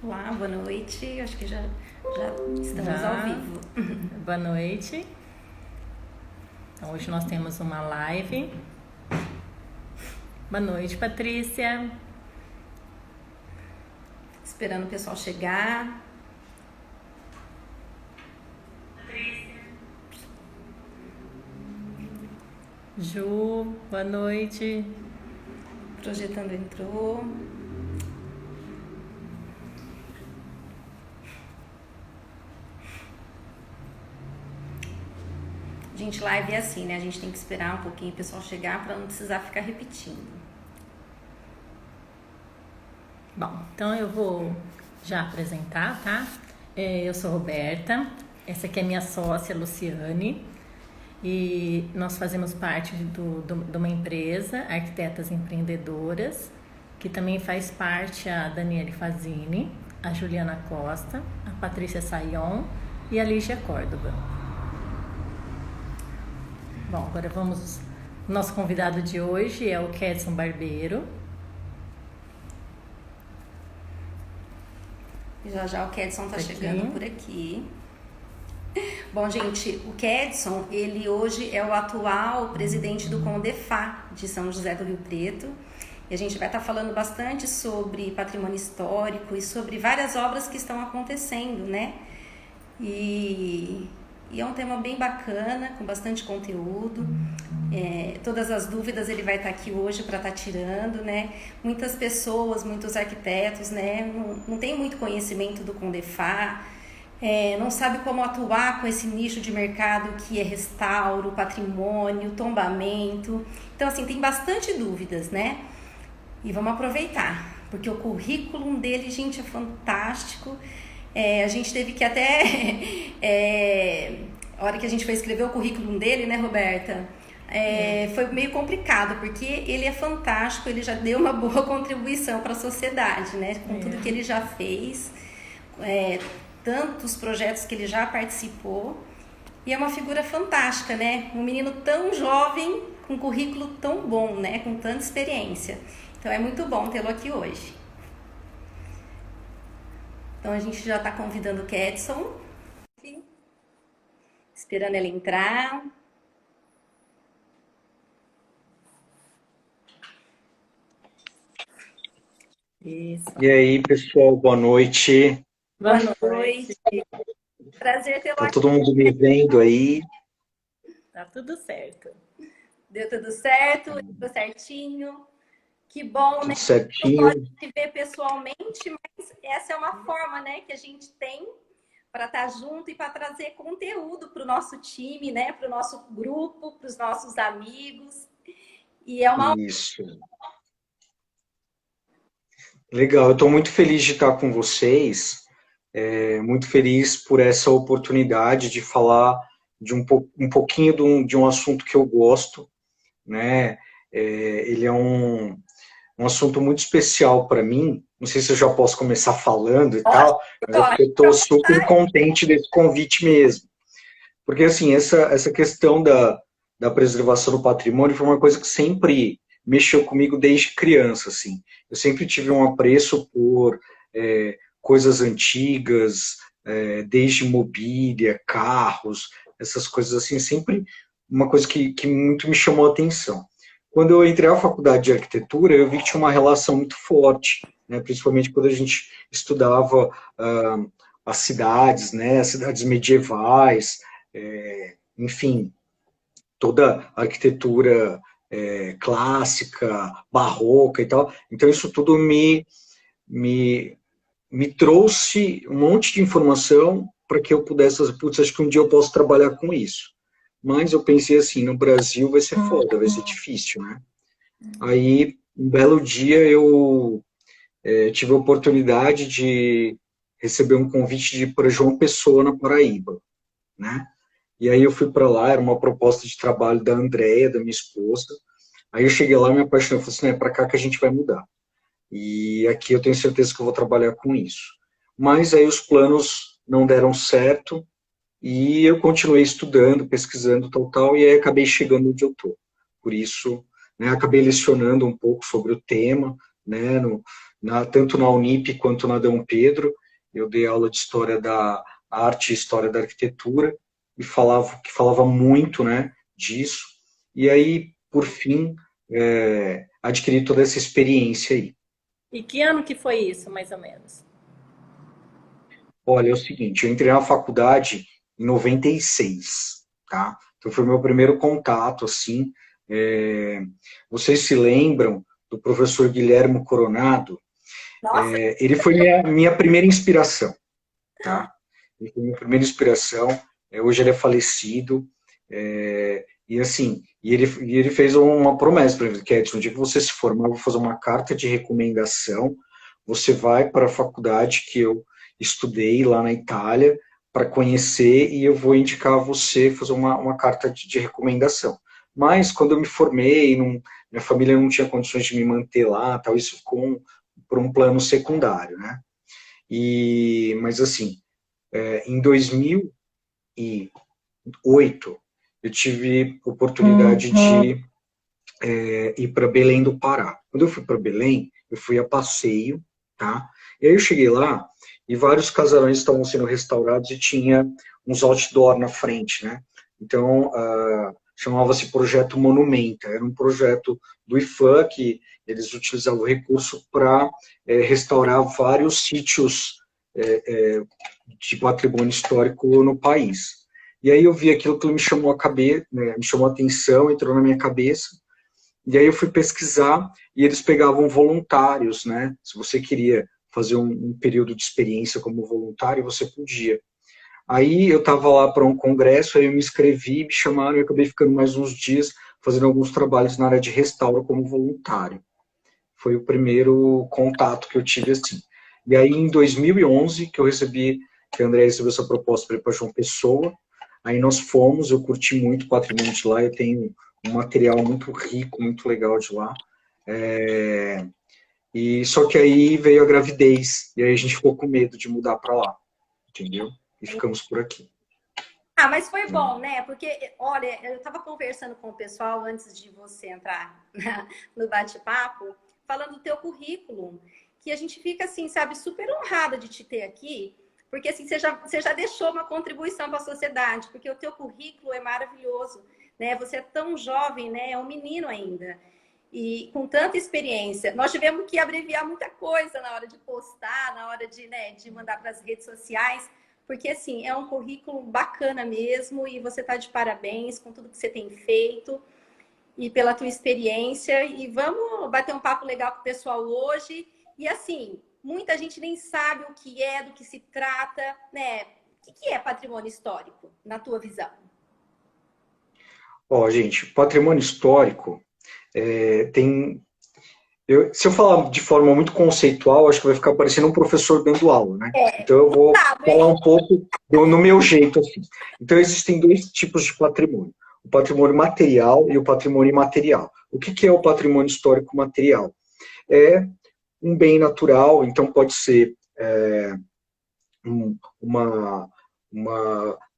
Olá, boa noite. Acho que já estamos ao Já. vivo. Boa noite. Então, hoje nós temos uma live. Boa noite, Patrícia. Esperando o pessoal chegar, Ju, boa noite. projetando entrou. Gente, live é assim, né? A gente tem que esperar um pouquinho o pessoal chegar para não precisar ficar repetindo. Bom, então eu vou já apresentar, tá? Eu sou Roberta, essa aqui é minha sócia, Luciane, e nós fazemos parte de uma empresa, Arquitetas Empreendedoras, que também faz parte a Daniele Fazini, a Juliana Costa, a Patrícia Sayon e a Lígia Córdoba. Bom, agora vamos. Nosso convidado de hoje é o Kedson Barbeiro. Já já o Kedson tá Aqui. chegando por aqui. Bom, gente, o Kedson, ele hoje é o atual presidente do CONDEFA de São José do Rio Preto. E a gente vai estar falando bastante sobre patrimônio histórico e sobre várias obras que estão acontecendo, né? E é um tema bem bacana, com bastante conteúdo. Todas as dúvidas ele vai estar aqui hoje para estar tirando, né? Muitas pessoas, muitos arquitetos, né? Não tem muito conhecimento do CONDEFA, não sabe como atuar com esse nicho de mercado que é restauro, patrimônio, tombamento. Então, assim, tem bastante dúvidas, né? E vamos aproveitar, porque o currículo dele, gente, é fantástico. A gente teve que até... a hora que a gente foi escrever o currículo dele, né, Roberta? Foi meio complicado, porque ele é fantástico, ele já deu uma boa contribuição para a sociedade, né? Com tudo que ele já fez, tantos projetos que ele já participou. E é uma figura fantástica, né? Um menino tão jovem, com um currículo tão bom, né? Com tanta experiência. Então é muito bom tê-lo aqui hoje. Então a gente já está convidando o Kedson, esperando ele entrar. Isso. E aí, pessoal, boa noite. Boa noite. Prazer tê-lo Tá aqui. todo mundo me vendo aí? Tá tudo certo. Deu tudo certo, deu certinho. Que bom, né? Tudo Não pode certinho? se ver pessoalmente, mas essa é uma forma, né, que a gente tem para estar junto e para trazer conteúdo para o nosso time, né, para o nosso grupo, para os nossos amigos. E é uma Isso. Legal, eu estou muito feliz de estar com vocês, muito feliz por essa oportunidade de falar de um pouquinho de um assunto que eu gosto, né? Ele é um assunto muito especial para mim. Não sei se eu já posso começar falando e Pode, tal, mas é porque pode. eu estou super contente desse convite mesmo. Porque, assim, essa questão da preservação do patrimônio foi uma coisa que sempre mexeu comigo desde criança, assim. Eu sempre tive um apreço por coisas antigas, desde mobília, carros, essas coisas assim, sempre uma coisa que muito me chamou a atenção. Quando eu entrei na faculdade de arquitetura, eu vi que tinha uma relação muito forte, né, principalmente quando a gente estudava as cidades, né, as cidades medievais, enfim, toda a arquitetura clássica, barroca e tal. Então, isso tudo me, me trouxe um monte de informação para que eu pudesse, putz, acho que um dia eu posso trabalhar com isso. Mas eu pensei assim, no Brasil vai ser foda, vai ser difícil, né? Aí, um belo dia, eu tive a oportunidade de receber um convite de ir para João Pessoa, na Paraíba, né? E aí eu fui para lá, era uma proposta de trabalho da Andréia, da minha esposa. Aí eu cheguei lá, me apaixonei, falei assim, é para cá que a gente vai mudar. E aqui eu tenho certeza que eu vou trabalhar com isso. Mas aí os planos não deram certo e eu continuei estudando, pesquisando, tal, e aí acabei chegando onde eu estou. Por isso, né, acabei lecionando um pouco sobre o tema, né, tanto na Unip quanto na Dom Pedro. Eu dei aula de História da Arte e História da Arquitetura, e falava muito, né, disso. E aí, por fim, adquiri toda essa experiência aí. E que ano que foi isso, mais ou menos? Olha, é o seguinte, eu entrei na faculdade em 96, tá? Então foi o meu primeiro contato, assim. Vocês se lembram do professor Guilherme Coronado? Nossa, Ele foi minha primeira inspiração, tá? Ele foi minha primeira inspiração. Hoje ele é falecido. E assim, ele fez uma promessa para mim, que é, no dia que você se formar, eu vou fazer uma carta de recomendação, você vai para a faculdade que eu estudei lá na Itália para conhecer e eu vou indicar você fazer uma carta de recomendação. Mas quando eu me formei, minha família não tinha condições de me manter lá, tal, isso ficou por um plano secundário, né? Mas assim, em 2008, eu tive oportunidade de ir para Belém do Pará. Quando eu fui para Belém, eu fui a passeio, tá? E aí eu cheguei lá e vários casarões estavam sendo restaurados e tinha uns outdoor na frente, né? Então, chamava-se Projeto Monumenta. Era um projeto do IFAM que eles utilizavam o recurso para restaurar vários sítios de patrimônio histórico no país. E aí eu vi aquilo que me chamou me chamou a atenção, entrou na minha cabeça. E aí eu fui pesquisar e eles pegavam voluntários, né? Se você queria fazer um período de experiência como voluntário, você podia. Aí eu estava lá para um congresso, aí eu me inscrevi, me chamaram e eu acabei ficando mais uns dias fazendo alguns trabalhos na área de restauro como voluntário. Foi o primeiro contato que eu tive assim. E aí em 2011 que a André recebeu essa proposta para ir para João Pessoa, aí nós fomos, eu curti muito o patrimônio de lá, eu tenho um material muito rico, muito legal de lá. E só que aí veio a gravidez, e aí a gente ficou com medo de mudar para lá, entendeu? E ficamos por aqui. Ah, mas foi bom, né? Porque, olha, eu estava conversando com o pessoal antes de você entrar no bate-papo, falando do teu currículo, que a gente fica, assim, sabe, super honrada de te ter aqui, porque, assim, você já deixou uma contribuição para a sociedade, porque o teu currículo é maravilhoso, né? Você é tão jovem, né? É um menino ainda. E com tanta experiência, nós tivemos que abreviar muita coisa na hora de postar, na hora de, né, de mandar para as redes sociais, porque, assim, é um currículo bacana mesmo e você está de parabéns com tudo que você tem feito e pela tua experiência. E vamos bater um papo legal com o pessoal hoje. E, assim, muita gente nem sabe o que é, do que se trata, né? O que é patrimônio histórico, na tua visão? Ó, gente, patrimônio histórico tem... se eu falar de forma muito conceitual, acho que vai ficar parecendo um professor dando aula, né? Então eu vou falar um pouco no meu jeito, assim. Então existem dois tipos de patrimônio. O patrimônio material e o patrimônio imaterial. O que é o patrimônio histórico material? É um bem natural, então pode ser uma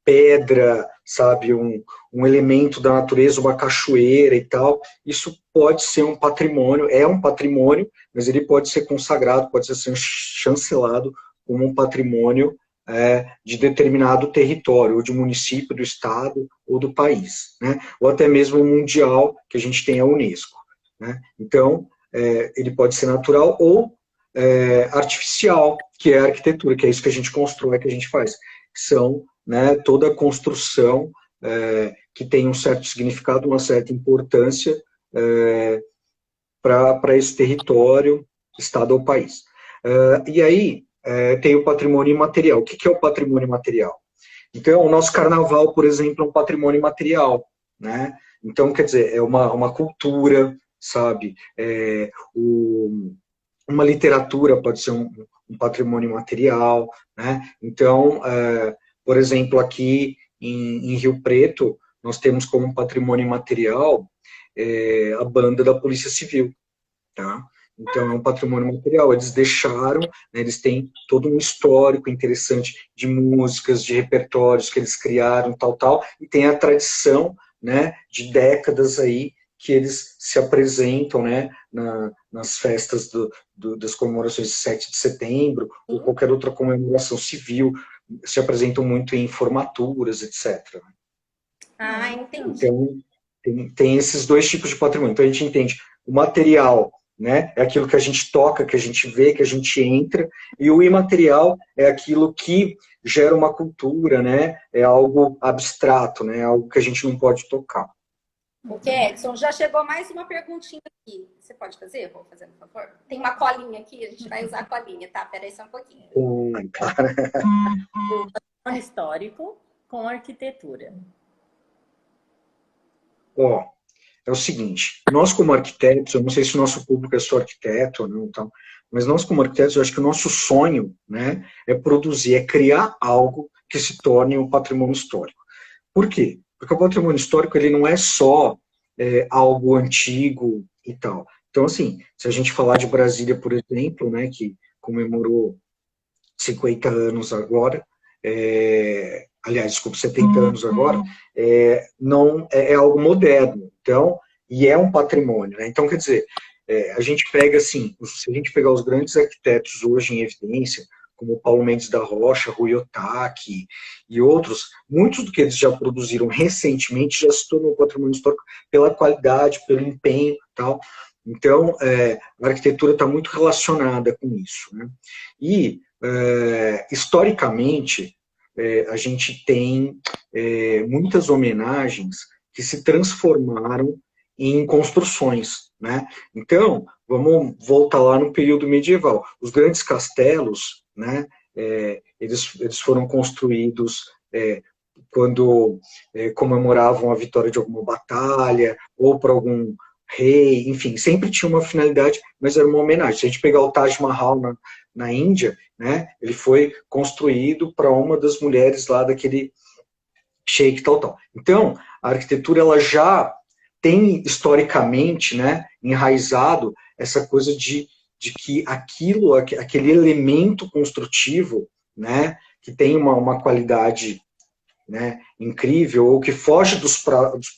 pedra, sabe, um elemento da natureza, uma cachoeira e tal. Isso pode ser um patrimônio, é um patrimônio, mas ele pode ser consagrado, pode ser chancelado como um patrimônio de determinado território, ou de município, do estado ou do país, né? Ou até mesmo mundial, que a gente tem a Unesco, né? Então, ele pode ser natural ou artificial, que é a arquitetura, que é isso que a gente constrói, que a gente faz, que são, né, toda a construção que tem um certo significado, uma certa importância para esse território, estado ou país. E aí tem o patrimônio imaterial. O que é o patrimônio imaterial? Então, o nosso carnaval, por exemplo, é um patrimônio imaterial, né? Então, quer dizer, é uma cultura, sabe? Uma literatura pode ser um patrimônio imaterial, né? Então, por exemplo, aqui em Rio Preto, nós temos como patrimônio imaterial a banda da Polícia Civil, tá? Então, é um patrimônio material. Eles deixaram, né, eles têm todo um histórico interessante de músicas, de repertórios que eles criaram, tal, e tem a tradição, né, de décadas aí que eles se apresentam, né, nas festas das comemorações de 7 de setembro, ou qualquer outra comemoração civil, se apresentam muito em formaturas, etc. Ah, entendi. Então, tem esses dois tipos de patrimônio. Então, a gente entende o material, né, é aquilo que a gente toca, que a gente vê, que a gente entra, e o imaterial é aquilo que gera uma cultura, né, é algo abstrato, né, algo que a gente não pode tocar. Ok, Edson, já chegou mais uma perguntinha aqui. Você pode fazer? Vou fazer, por favor. Tem uma colinha aqui, a gente vai usar a colinha, tá? Peraí só um pouquinho. Claro. Patrimônio histórico com arquitetura. Ó, é o seguinte, nós como arquitetos, eu não sei se o nosso público é só arquiteto ou não, então, mas nós como arquitetos, eu acho que o nosso sonho, né, é produzir, é criar algo que se torne um patrimônio histórico. Por quê? Porque o patrimônio histórico, ele não é só algo antigo e tal. Então, assim, se a gente falar de Brasília, por exemplo, né, que comemorou 50 anos agora, aliás, desculpa, 70 anos agora, não é algo moderno, então, e é um patrimônio, né? Então, quer dizer, a gente pega, assim, se a gente pegar os grandes arquitetos hoje em evidência, como Paulo Mendes da Rocha, Rui Otaki e outros, muitos do que eles já produziram recentemente já se tornou patrimônio histórico pela qualidade, pelo empenho e tal. Então, a arquitetura está muito relacionada com isso, né? E, historicamente, a gente tem muitas homenagens que se transformaram em construções, né? Então, vamos voltar lá no período medieval. Os grandes castelos, né, eles foram construídos quando comemoravam a vitória de alguma batalha, ou para algum rei, enfim, sempre tinha uma finalidade, mas era uma homenagem. Se a gente pegar o Taj Mahal na Índia, né, ele foi construído para uma das mulheres lá daquele sheik tal. Então, a arquitetura ela já tem historicamente, né, enraizado essa coisa de que aquele elemento construtivo, né, que tem uma qualidade, né, incrível, ou que foge dos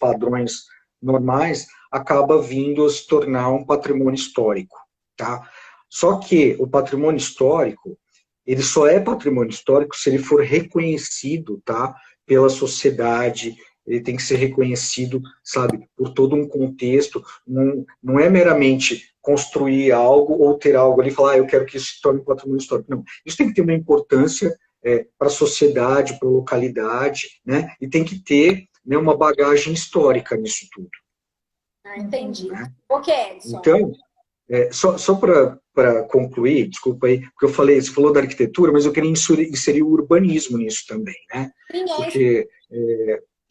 padrões normais, acaba vindo a se tornar um patrimônio histórico, tá? Só que o patrimônio histórico, ele só é patrimônio histórico se ele for reconhecido, tá, pela sociedade, ele tem que ser reconhecido, sabe, por todo um contexto, não é meramente construir algo ou ter algo ali e falar, eu quero que isso se torne um patrimônio histórico. Não, isso tem que ter uma importância para a sociedade, para a localidade, né, e tem que ter, né, uma bagagem histórica nisso tudo. Ah, entendi. Né? Ok, Edson. Então, só para concluir, desculpa aí, porque você falou da arquitetura, mas eu queria inserir o urbanismo nisso também, né? Sim, porque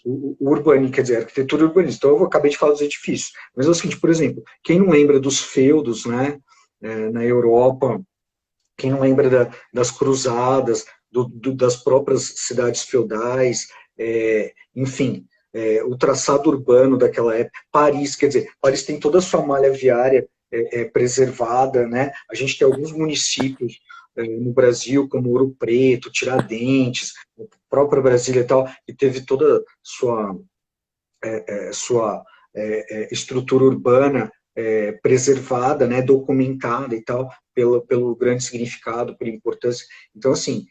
o urbanismo, quer dizer, a arquitetura urbanista. Então, eu acabei de falar dos edifícios. Mas é o seguinte, por exemplo, quem não lembra dos feudos, né, na Europa, quem não lembra das cruzadas, das próprias cidades feudais, enfim, o traçado urbano daquela época, Paris, quer dizer, Paris tem toda a sua malha viária preservada, né? A gente tem alguns municípios no Brasil, como Ouro Preto, Tiradentes, a própria Brasília e tal, que teve toda a sua estrutura urbana preservada, né, documentada e tal, pelo grande significado, pela importância. Então, assim,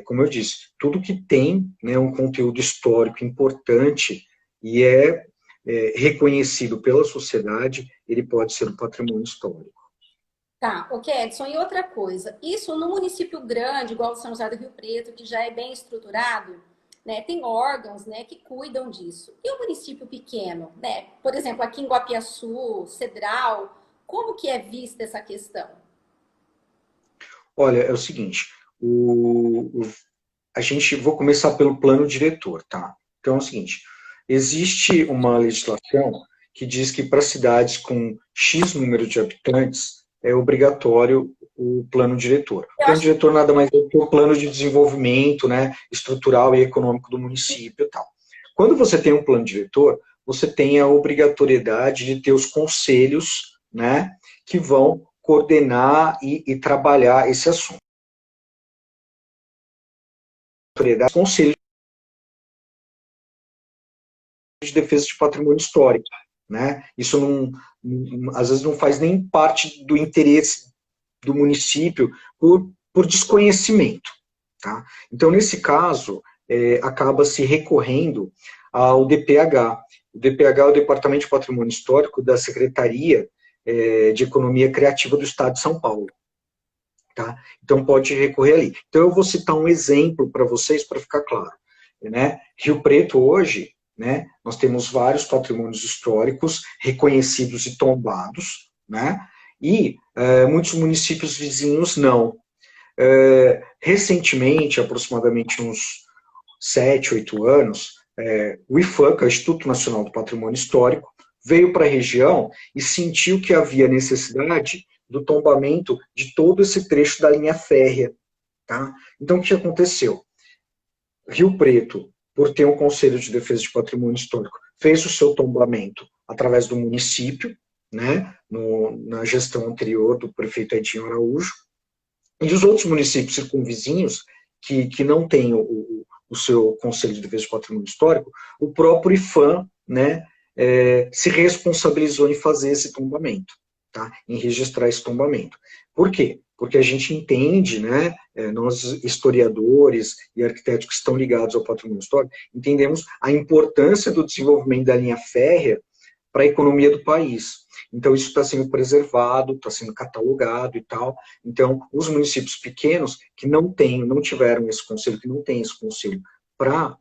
como eu disse, tudo que tem, né, um conteúdo histórico importante e reconhecido pela sociedade, ele pode ser um patrimônio histórico. Tá, ok, Edson. E outra coisa, isso no município grande, igual o São José do Rio Preto, que já é bem estruturado, né, tem órgãos, né, que cuidam disso. E o município pequeno, né? Por exemplo, aqui em Guapiaçu, Cedral, como que é vista essa questão? Olha, é o seguinte, vou começar pelo plano diretor, tá? Então é o seguinte, existe uma legislação que diz que para cidades com X número de habitantes é obrigatório o plano diretor. O plano diretor nada mais é que o plano de desenvolvimento, né, estrutural e econômico do município e tal. Quando você tem um plano diretor, você tem a obrigatoriedade de ter os conselhos, né, que vão coordenar e trabalhar esse assunto. Conselho de Defesa de Patrimônio Histórico. né? Isso às vezes não faz nem parte do interesse do município por desconhecimento, tá? Então, nesse caso, acaba se recorrendo ao DPH. O DPH é o Departamento de Patrimônio Histórico da Secretaria de Economia Criativa do Estado de São Paulo. Tá? Então, pode recorrer ali. Então, eu vou citar um exemplo para vocês, para ficar claro. Né? Rio Preto, hoje, né, nós temos vários patrimônios históricos reconhecidos e tombados, né? E muitos municípios vizinhos não. Recentemente, aproximadamente uns 7, 8 anos, o IFAM, que é o Instituto Nacional do Patrimônio Histórico, veio para a região e sentiu que havia necessidade do tombamento de todo esse trecho da linha férrea. Tá? Então, o que aconteceu? Rio Preto, por ter um Conselho de Defesa de Patrimônio Histórico, fez o seu tombamento através do município, né, na gestão anterior do prefeito Edinho Araújo, e os outros municípios circunvizinhos, que não têm o seu Conselho de Defesa de Patrimônio Histórico, o próprio IFAM, né, se responsabilizou em fazer esse tombamento, tá? Em registrar esse tombamento. Por quê? Porque a gente entende, né, nós historiadores e arquitetos que estão ligados ao patrimônio histórico, entendemos a importância do desenvolvimento da linha férrea para a economia do país. Então, isso está sendo preservado, está sendo catalogado e tal. Então, os municípios pequenos que não tiveram esse conselho, que não têm esse conselho para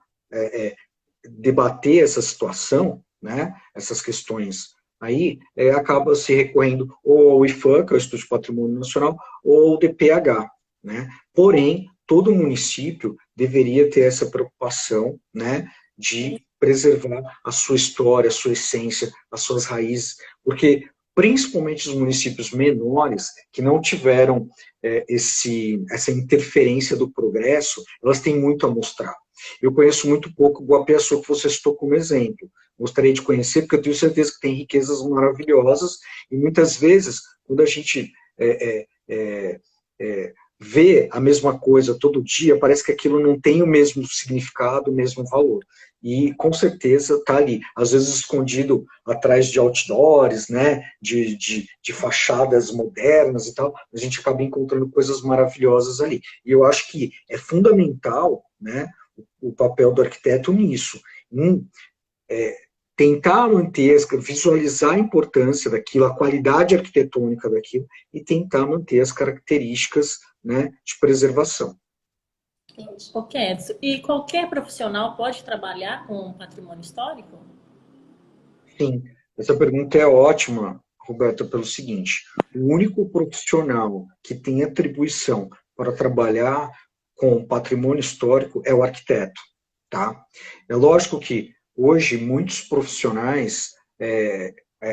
debater essa situação, né, essas questões aí, acaba se recorrendo ou ao IFAM, que é o Instituto de Patrimônio Nacional, ou ao DPH, né? Porém, todo município deveria ter essa preocupação, né, de preservar a sua história, a sua essência, as suas raízes, porque principalmente os municípios menores, que não tiveram essa interferência do progresso, elas têm muito a mostrar. Eu conheço muito pouco o Guapiaçu, que você citou como exemplo. Gostaria de conhecer, porque eu tenho certeza que tem riquezas maravilhosas, e muitas vezes, quando a gente vê a mesma coisa todo dia, parece que aquilo não tem o mesmo significado, o mesmo valor. E, com certeza, está ali, às vezes escondido atrás de outdoors, né, de fachadas modernas e tal, a gente acaba encontrando coisas maravilhosas ali. E eu acho que é fundamental, né, o papel do arquiteto nisso, tentar manter, visualizar a importância daquilo, a qualidade arquitetônica daquilo, e tentar manter as características, né, de preservação. Ok, Edson. E qualquer profissional pode trabalhar com patrimônio histórico? Sim, essa pergunta é ótima, Roberta, pelo seguinte: o único profissional que tem atribuição para trabalhar com patrimônio histórico é o arquiteto, tá? É lógico que hoje muitos profissionais,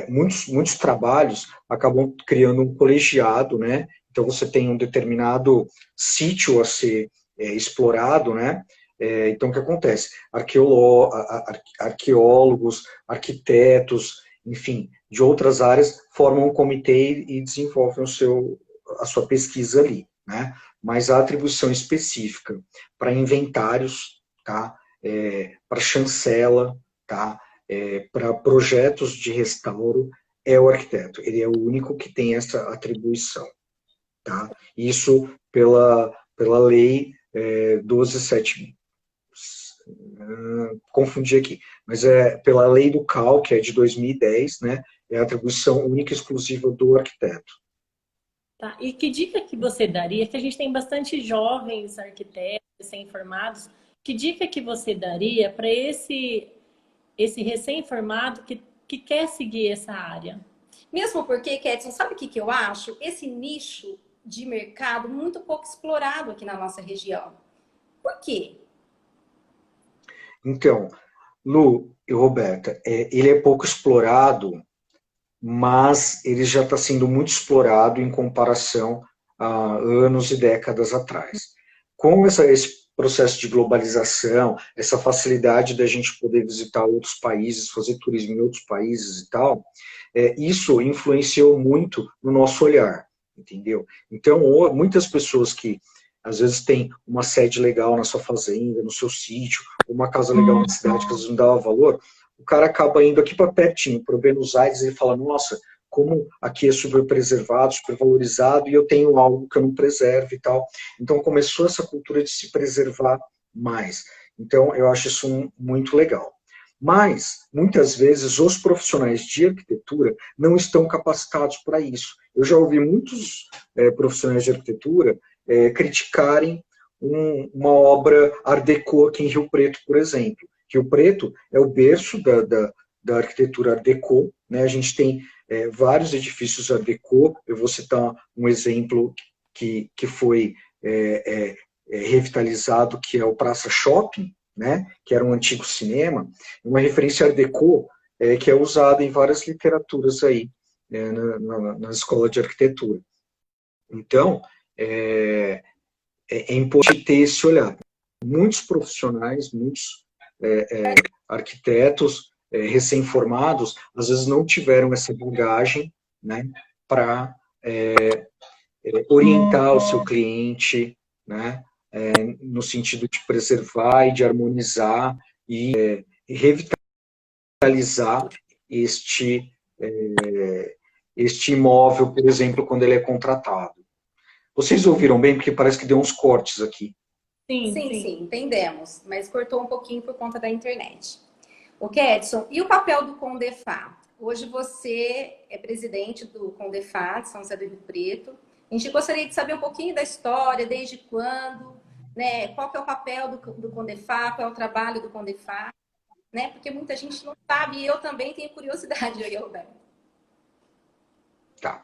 muitos trabalhos acabam criando um colegiado, né? Então você tem um determinado sítio a ser explorado, né? Então o que acontece? Arqueólogos, arquitetos, enfim, de outras áreas formam um comitê e desenvolvem a sua pesquisa ali, né? Mas a atribuição específica para inventários, tá? Para chancela, tá? Para projetos de restauro, é o arquiteto. Ele é o único que tem essa atribuição, tá? Isso pela lei 12.7, confundi aqui, mas pela lei do CAL, que é de 2010, né? É a atribuição única e exclusiva do arquiteto. Tá. E que dica que você daria? Que a gente tem bastante jovens arquitetos recém-formados. Que dica que você daria para esse recém-formado que quer seguir essa área? Mesmo porque, Kedson, sabe o que eu acho? Esse nicho de mercado muito pouco explorado aqui na nossa região. Por quê? Então, Lu e Roberta, ele é pouco explorado, mas ele já está sendo muito explorado em comparação a anos e décadas atrás. Com esse processo de globalização, essa facilidade da gente poder visitar outros países, fazer turismo em outros países e tal, isso influenciou muito no nosso olhar, entendeu? Então, muitas pessoas que às vezes têm uma sede legal na sua fazenda, no seu sítio, uma casa legal na cidade que às vezes não dava valor, o cara acaba indo aqui para pertinho, para o Buenos Aires, e ele fala, nossa, como aqui é super preservado, super valorizado, e eu tenho algo que eu não preservo e tal. Então começou essa cultura de se preservar mais. Então eu acho isso muito legal. Mas, muitas vezes, os profissionais de arquitetura não estão capacitados para isso. Eu já ouvi muitos profissionais de arquitetura criticarem uma obra Art Deco aqui em Rio Preto, por exemplo. Rio Preto é o berço da arquitetura Art Deco, né? A gente tem vários edifícios Art Deco. Eu vou citar um exemplo que foi revitalizado, que é o Praça Shopping, né? Que era um antigo cinema, uma referência Art Deco que é usada em várias literaturas aí, na escola de arquitetura. Então, é importante ter esse olhar. Muitos profissionais, muitos arquitetos recém-formados, às vezes não tiveram essa bagagem, né, para orientar o seu cliente, né, no sentido de preservar e de harmonizar e revitalizar este imóvel, por exemplo, quando ele é contratado. Vocês ouviram bem? Porque parece que deu uns cortes aqui. Sim, entendemos, mas cortou um pouquinho por conta da internet. O Edson, e o papel do Condefat? Hoje você é presidente do Condefat, de São José do Rio Preto. A gente gostaria de saber um pouquinho da história, desde quando, né? Qual que é o papel do Condefat, qual é o trabalho do Condefat, né? Porque muita gente não sabe, e eu também tenho curiosidade aí, Roberto. Tá,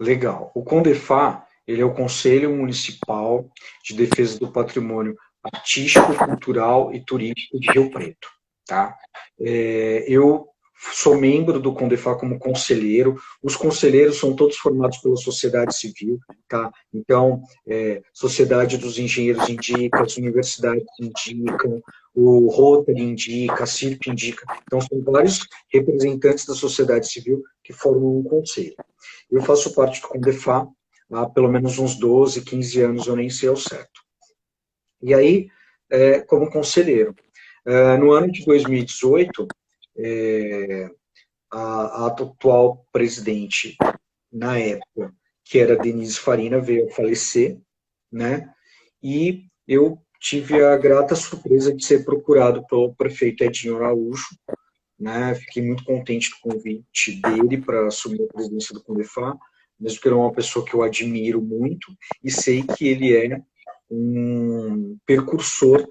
legal. O Condefat, ele é o Conselho Municipal de Defesa do Patrimônio Artístico, Cultural e Turístico de Rio Preto, tá? Eu sou membro do Condefat como conselheiro. Os conselheiros são todos formados pela sociedade civil, tá? Então, Sociedade dos Engenheiros indica, as universidades indicam, o Rotary indica, a CIRP indica. Então, são vários representantes da sociedade civil que formam um conselho. Eu faço parte do Condefat há pelo menos uns 12, 15 anos, eu nem sei ao certo. E aí, como conselheiro, no ano de 2018, a atual presidente, na época, que era Denise Farina, veio a falecer, né? E eu tive a grata surpresa de ser procurado pelo prefeito Edinho Araújo, né? Fiquei muito contente do convite dele para assumir a presidência do Condefat, mesmo que ele é uma pessoa que eu admiro muito, e sei que ele é um precursor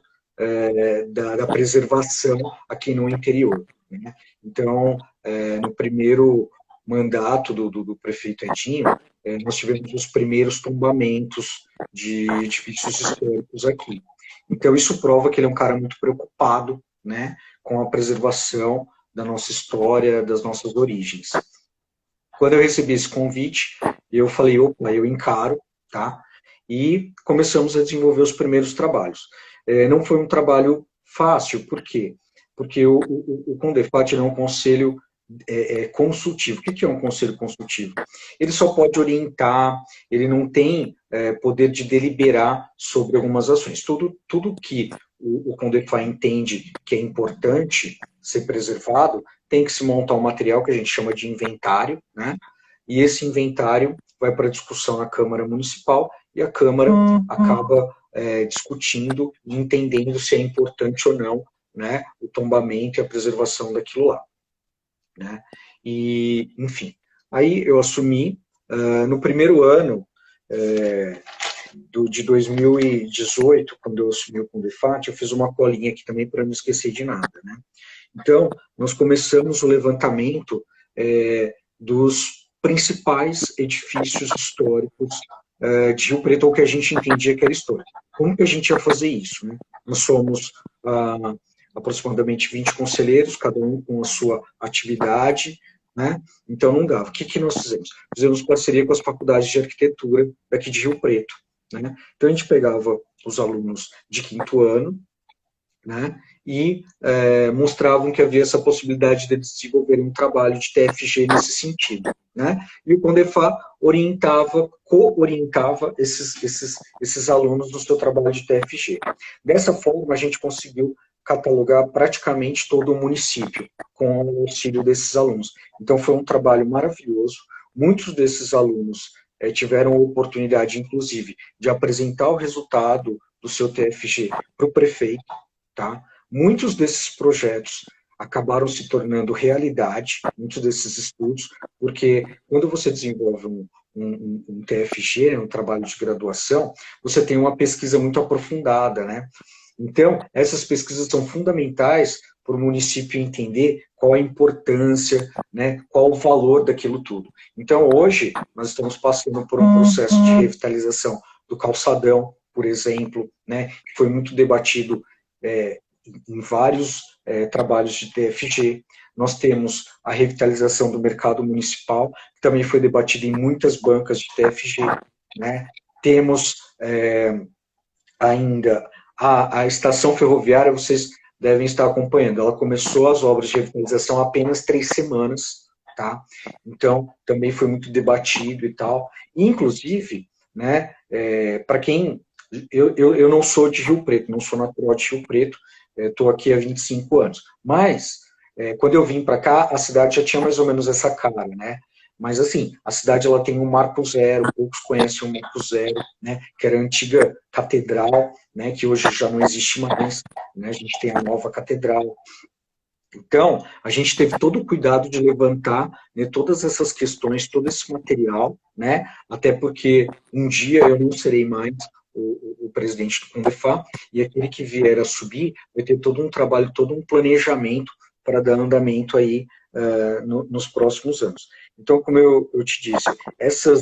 da preservação aqui no interior, né? Então, no primeiro mandato do prefeito Edinho, nós tivemos os primeiros tombamentos de edifícios históricos aqui. Então, isso prova que ele é um cara muito preocupado, né, com a preservação da nossa história, das nossas origens. Quando eu recebi esse convite, eu falei, opa, eu encaro, tá? E começamos a desenvolver os primeiros trabalhos. Não foi um trabalho fácil, por quê? Porque o Condefat é um conselho consultivo. O que é um conselho consultivo? Ele só pode orientar, ele não tem poder de deliberar sobre algumas ações. Tudo que o Condefat entende que é importante ser preservado, tem que se montar um material que a gente chama de inventário, né? E esse inventário vai para discussão na Câmara Municipal e a Câmara acaba discutindo e entendendo se é importante ou não, né, o tombamento e a preservação daquilo lá, né? E, enfim, aí eu assumi no primeiro ano de 2018, quando eu assumi o Condefat, eu fiz uma colinha aqui também para não esquecer de nada, né? Então, nós começamos o levantamento dos principais edifícios históricos de Rio Preto, ou que a gente entendia que era histórico. Como que a gente ia fazer isso, né? Nós somos aproximadamente 20 conselheiros, cada um com a sua atividade, né? Então não dava. O que nós fizemos? Fizemos parceria com as faculdades de arquitetura daqui de Rio Preto, né? Então a gente pegava os alunos de 5º ano, né, e mostravam que havia essa possibilidade de desenvolverem um trabalho de TFG nesse sentido, né? E o Condefat co-orientava esses alunos no seu trabalho de TFG. Dessa forma, a gente conseguiu catalogar praticamente todo o município com o auxílio desses alunos. Então, foi um trabalho maravilhoso. Muitos desses alunos tiveram a oportunidade, inclusive, de apresentar o resultado do seu TFG para o prefeito, tá? Muitos desses projetos acabaram se tornando realidade, muitos desses estudos, porque quando você desenvolve um TFG, um trabalho de graduação, você tem uma pesquisa muito aprofundada, né? Então, essas pesquisas são fundamentais para o município entender qual a importância, né, qual o valor daquilo tudo. Então, hoje, nós estamos passando por um processo de revitalização do calçadão, por exemplo, né, que foi muito debatido em vários trabalhos de TFG. Nós temos a revitalização do mercado municipal, que também foi debatida em muitas bancas de TFG, né. Temos ainda a estação ferroviária, vocês devem estar acompanhando, ela começou as obras de revitalização há apenas 3 semanas, tá? Então, também foi muito debatido e tal. Inclusive, né, para quem... Eu não sou de Rio Preto, não sou natural de Rio Preto, estou aqui há 25 anos. Mas, quando eu vim para cá, a cidade já tinha mais ou menos essa cara, né? Mas, assim, a cidade ela tem um Marco Zero, poucos conhecem o Marco Zero, né, que era a antiga catedral, né, que hoje já não existe mais, né, a gente tem a nova catedral. Então, a gente teve todo o cuidado de levantar, né, todas essas questões, todo esse material, né, até porque um dia eu não serei mais o presidente do Condefá, e aquele que vier a subir vai ter todo um trabalho, todo um planejamento para dar andamento aí nos próximos anos. Então, como eu te disse, essas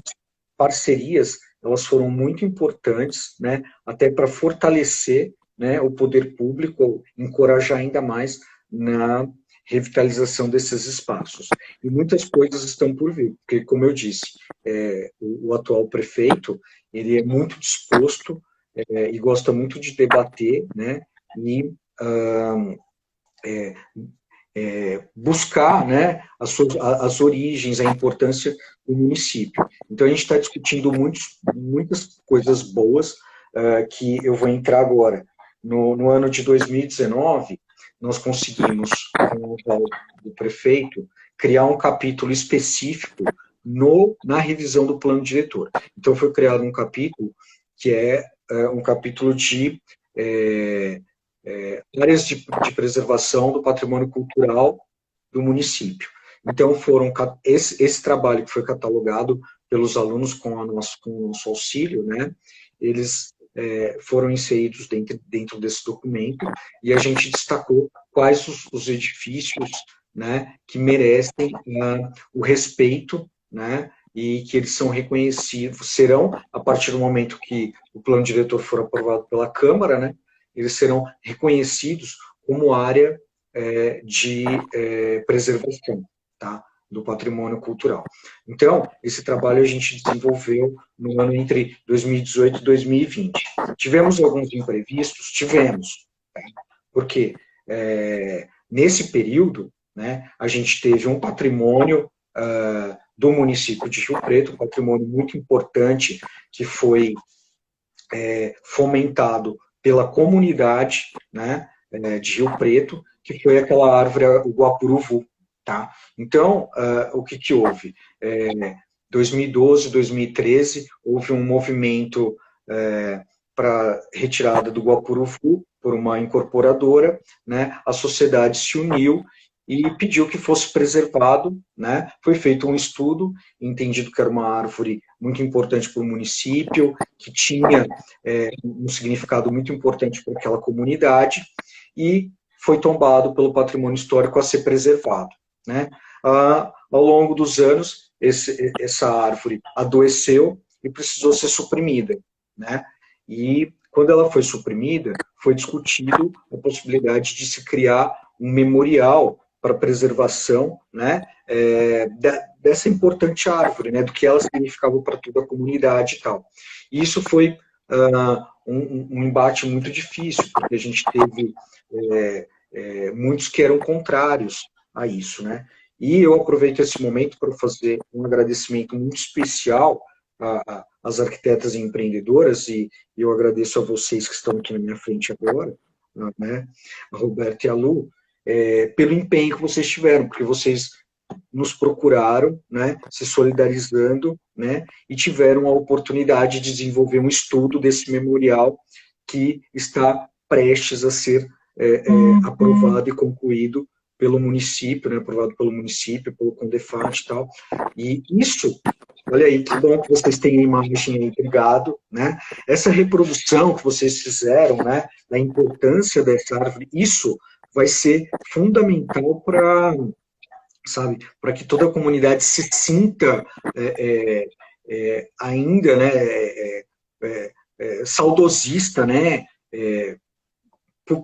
parcerias, elas foram muito importantes, né, até para fortalecer, né, o poder público, encorajar ainda mais na revitalização desses espaços. E muitas coisas estão por vir, porque, como eu disse, o atual prefeito, ele é muito disposto e gosta muito de debater, né, e buscar, né, as origens, a importância do município. Então, a gente está discutindo muitas coisas boas que eu vou entrar agora. No ano de 2019, nós conseguimos, com o aval do prefeito, criar um capítulo específico na revisão do plano diretor. Então, foi criado um capítulo que é um capítulo de áreas de preservação do patrimônio cultural do município. Então, esse trabalho que foi catalogado pelos alunos com o nosso auxílio, né, eles foram inseridos dentro desse documento, e a gente destacou quais os edifícios, né, que merecem o respeito, né, e que eles são reconhecidos, serão, a partir do momento que o plano diretor for aprovado pela Câmara, né, eles serão reconhecidos como área de preservação, tá, do patrimônio cultural. Então, esse trabalho a gente desenvolveu no ano entre 2018 e 2020. Tivemos alguns imprevistos? Tivemos. Tá? Porque nesse período, né, a gente teve um patrimônio do município de Rio Preto, um patrimônio muito importante que foi fomentado pela comunidade, né, de Rio Preto, que foi aquela árvore, o Guapuruvu. Tá? Então, o que houve? 2012, 2013, houve um movimento para retirada do Guapuruvu por uma incorporadora, né? A sociedade se uniu e pediu que fosse preservado, né? Foi feito um estudo, entendido que era uma árvore muito importante para o município, que tinha um significado muito importante para aquela comunidade, e foi tombado pelo patrimônio histórico a ser preservado. Né? Ao longo dos anos, essa árvore adoeceu e precisou ser suprimida. Né? E quando ela foi suprimida, foi discutido a possibilidade de se criar um memorial para preservação, né, dessa importante árvore, né, do que ela significava para toda a comunidade e tal. E isso foi um embate muito difícil, porque a gente teve muitos que eram contrários a isso, né? E eu aproveito esse momento para fazer um agradecimento muito especial às arquitetas e empreendedoras, e eu agradeço a vocês que estão aqui na minha frente agora, né, a Roberta e a Lu, pelo empenho que vocês tiveram, porque vocês nos procuraram, né, se solidarizando, né, e tiveram a oportunidade de desenvolver um estudo desse memorial que está prestes a ser aprovado e concluído pelo município, né, aprovado pelo município, pelo Condefat e tal. E isso, olha aí, que bom que vocês têm a imagem aí, obrigado, né? Essa reprodução que vocês fizeram, né, da importância dessa árvore, isso vai ser fundamental para, sabe, para que toda a comunidade se sinta ainda, né, saudosista, né,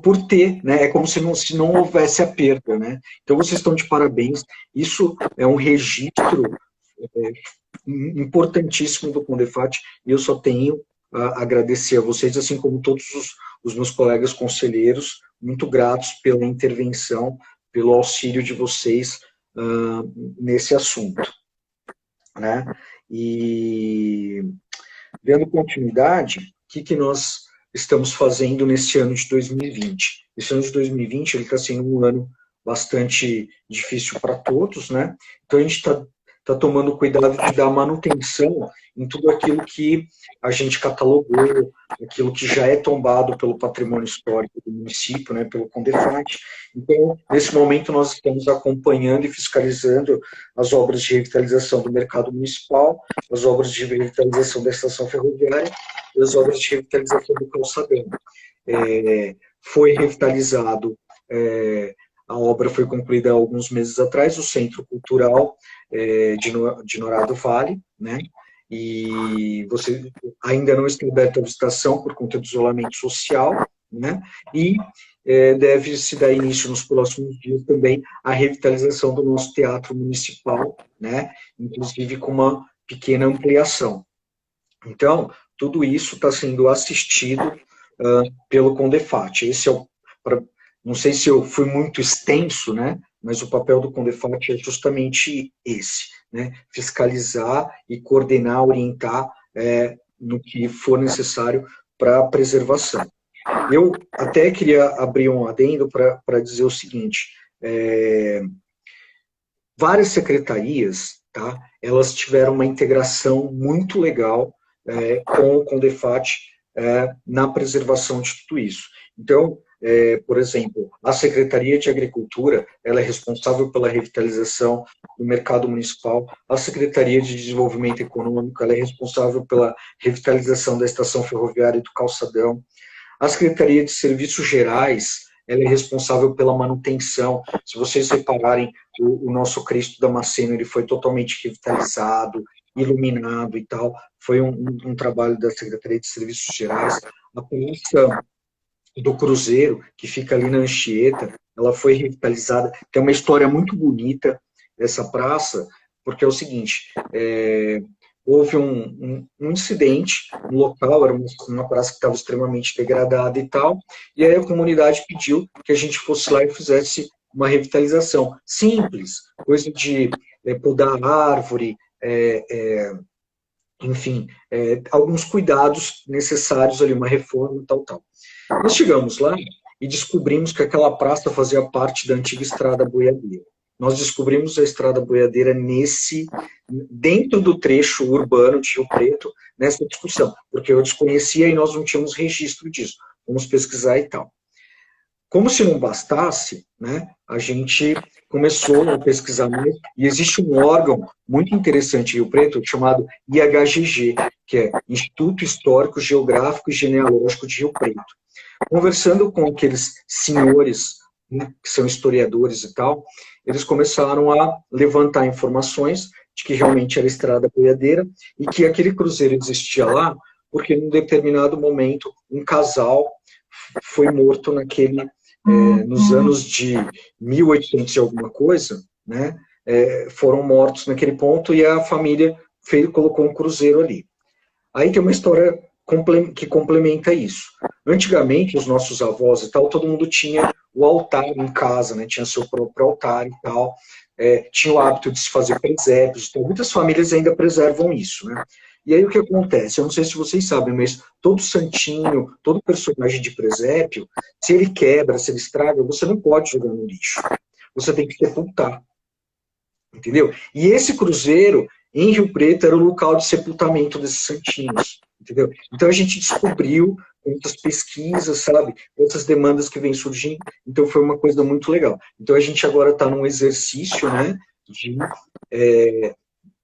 por ter, né, é como se não houvesse a perda, né, então vocês estão de parabéns, isso é um registro importantíssimo do Condefat, e eu só tenho a agradecer a vocês, assim como todos os meus colegas conselheiros, muito gratos pela intervenção, pelo auxílio de vocês nesse assunto, né, e dando continuidade, o que nós estamos fazendo nesse ano de 2020. Esse ano de 2020 ele está sendo um ano bastante difícil para todos, né? Então a gente está tomando cuidado de dar manutenção em tudo aquilo que a gente catalogou, aquilo que já é tombado pelo patrimônio histórico do município, né, pelo Condefat. Então, nesse momento, nós estamos acompanhando e fiscalizando as obras de revitalização do mercado municipal, as obras de revitalização da estação ferroviária e as obras de revitalização do calçadão. Foi revitalizado, a obra foi concluída há alguns meses atrás, o Centro Cultural de Norá do Vale, né? E você ainda não está aberto à visitação por conta do isolamento social, né? E deve se dar início nos próximos dias também a revitalização do nosso teatro municipal, né? Inclusive com uma pequena ampliação. Então, tudo isso está sendo assistido pelo Condefat. Esse não sei se eu fui muito extenso, né? Mas o papel do Condefat é justamente esse, né? Fiscalizar e coordenar, orientar no que for necessário para a preservação. Eu até queria abrir um adendo para dizer o seguinte, várias secretarias, tá? Elas tiveram uma integração muito legal com o Condefat na preservação de tudo isso. Então, por exemplo, a Secretaria de Agricultura, ela é responsável pela revitalização do mercado municipal, a Secretaria de Desenvolvimento Econômico, ela é responsável pela revitalização da estação ferroviária e do calçadão, a Secretaria de Serviços Gerais, ela é responsável pela manutenção. Se vocês repararem, o nosso Cristo Damasceno, ele foi totalmente revitalizado, iluminado e tal, foi um trabalho da Secretaria de Serviços Gerais. A Praça do Cruzeiro, que fica ali na Anchieta, ela foi revitalizada. Tem uma história muito bonita dessa praça, porque é o seguinte, houve um incidente no local, era uma praça que estava extremamente degradada e tal, e aí a comunidade pediu que a gente fosse lá e fizesse uma revitalização simples, coisa de podar a árvore, enfim, alguns cuidados necessários ali, uma reforma, tal. Nós chegamos lá e descobrimos que aquela praça fazia parte da antiga Estrada Boiadeira. Nós descobrimos a Estrada Boiadeira dentro do trecho urbano de Rio Preto, nessa discussão, porque eu desconhecia e nós não tínhamos registro disso. Vamos pesquisar e tal. Como se não bastasse, né, a gente começou a pesquisar mais, e existe um órgão muito interessante em Rio Preto, chamado IHGG, que é Instituto Histórico, Geográfico e Genealógico de Rio Preto. Conversando com aqueles senhores, né, que são historiadores e tal, eles começaram a levantar informações de que realmente era Estrada Boiadeira e que aquele cruzeiro existia lá porque, num determinado momento, um casal foi morto nos anos de 1800 e alguma coisa, né, foram mortos naquele ponto e a família colocou um cruzeiro ali. Aí tem uma história que complementa isso. Antigamente, os nossos avós e tal, todo mundo tinha o altar em casa, né? Tinha seu próprio altar e tal, tinha o hábito de se fazer presépios, então muitas famílias ainda preservam isso, né? E aí o que acontece? Eu não sei se vocês sabem, mas todo santinho, todo personagem de presépio, se ele quebra, se ele estraga, você não pode jogar no lixo. Você tem que sepultar. Entendeu? E esse cruzeiro, em Rio Preto, era o local de sepultamento desses santinhos. Entendeu? Então a gente descobriu muitas pesquisas, sabe? Outras demandas que vêm surgindo. Então foi uma coisa muito legal. Então a gente agora está num exercício, né, de